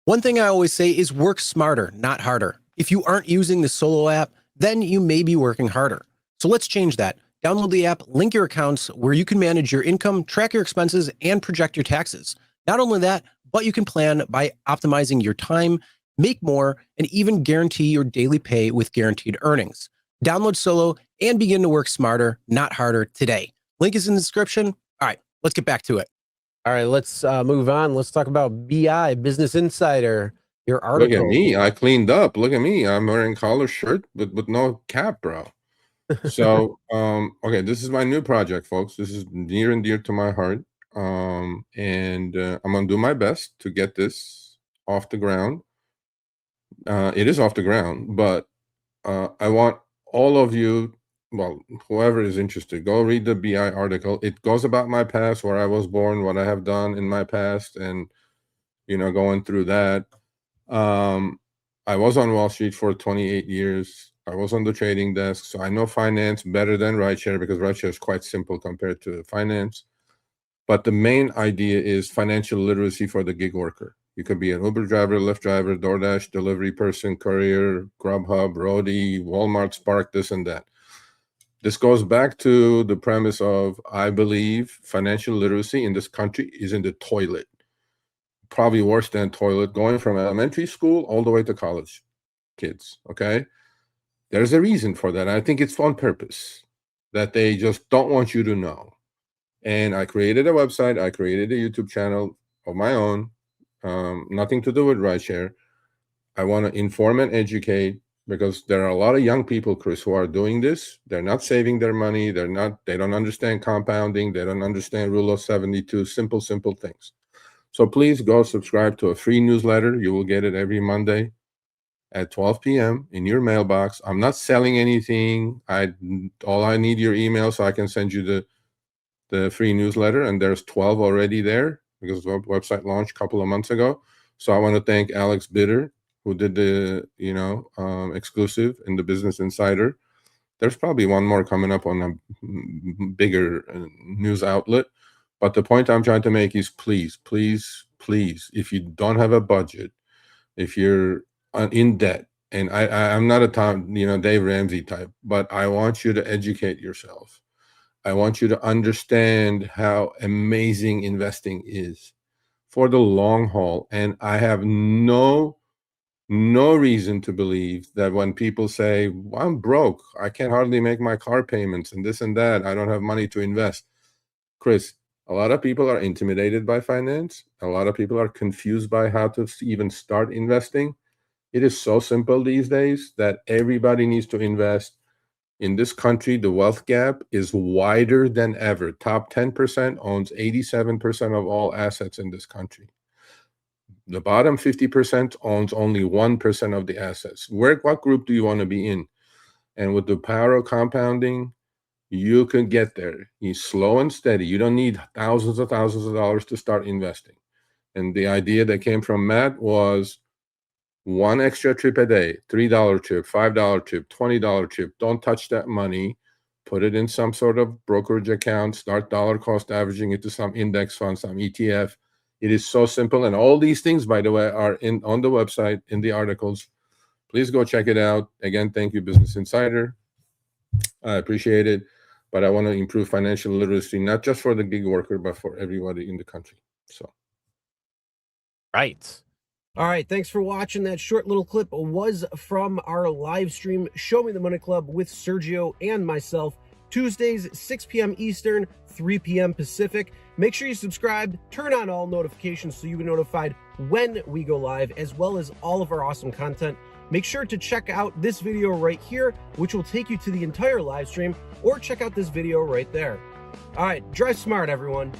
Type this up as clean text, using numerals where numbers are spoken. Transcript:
One thing I always say is work smarter, not harder. If you aren't using the Solo app, then you may be working harder. So let's change that. Download the app, link your accounts where you can manage your income, track your expenses, and project your taxes. Not only that, but you can plan by optimizing your time, make more, and even guarantee your daily pay with guaranteed earnings. Download Solo and begin to work smarter, not harder today. Link is in the description. All right, let's get back to it. All right, let's move on. Let's talk about BI, Business Insider, your Look article. at me. I cleaned up. Look at me. I'm wearing collar shirt but with no cap, bro. So, okay, this is my new project, folks. This is near and dear to my heart. I'm gonna do my best to get this off the ground. It is off the ground, but I want all of you, well, whoever is interested, go read the BI article. It goes about my past, where I was born, what I have done in my past, and going through that. I was on Wall Street for 28 years. I was on the trading desk, so I know finance better than Rideshare, because Rideshare is quite simple compared to finance. But the main idea is financial literacy for the gig worker. You could be an Uber driver, Lyft driver, DoorDash delivery person, courier, Grubhub, roadie, Walmart, Spark, this and that. This goes back to the premise of, I believe financial literacy in this country is in the toilet. Probably worse than toilet, going from elementary school all the way to college kids, okay? There's a reason for that. I think it's on purpose, that they just don't want you to know. And I created a website. I created a YouTube channel of my own, nothing to do with Rideshare. I want to inform and educate, because there are a lot of young people, Chris, who are doing this. They're not saving their money. They don't understand compounding. They don't understand rule of 72, simple things. So please go subscribe to a free newsletter. You will get it every Monday at 12 p.m. in your mailbox. I'm not selling anything. All I need your email so I can send you the free newsletter, and there's 12 already there, because the website launched a couple of months ago. So I want to thank Alex Bitter, who did the exclusive in the Business Insider. There's probably one more coming up on a bigger news outlet. But the point I'm trying to make is, please, if you don't have a budget, if you're in debt, and I'm not a Dave Ramsey type, but I want you to educate yourself. I want you to understand how amazing investing is for the long haul. And I have no reason to believe that when people say, well, I'm broke, I can hardly make my car payments and this and that, I don't have money to invest. Chris, a lot of people are intimidated by finance. A lot of people are confused by how to even start investing. It is so simple these days that everybody needs to invest. In this country, the wealth gap is wider than ever. Top 10% owns 87% of all assets in this country. The bottom 50% owns only 1% of the assets. What group do you want to be in? And with the power of compounding, you can get there. He's slow and steady. You don't need thousands of dollars to start investing. And the idea that came from Matt was, one extra trip a day, $3 trip, $5 trip, $20 trip. Don't touch that money. Put it in some sort of brokerage account. Start dollar cost averaging it to some index fund, some ETF. It is so simple. And all these things, by the way, are on the website, in the articles. Please go check it out. Again, thank you, Business Insider. I appreciate it. But I want to improve financial literacy, not just for the gig worker, but for everybody in the country. So. Right. All right, thanks for watching. That short little clip was from our live stream, Show Me the Money Club, with Sergio and myself, Tuesdays, 6 p.m. Eastern, 3 p.m. Pacific. Make sure you subscribe, turn on all notifications so you get notified when we go live, as well as all of our awesome content. Make sure to check out this video right here, which will take you to the entire live stream, or check out this video right there. All right, drive smart, everyone.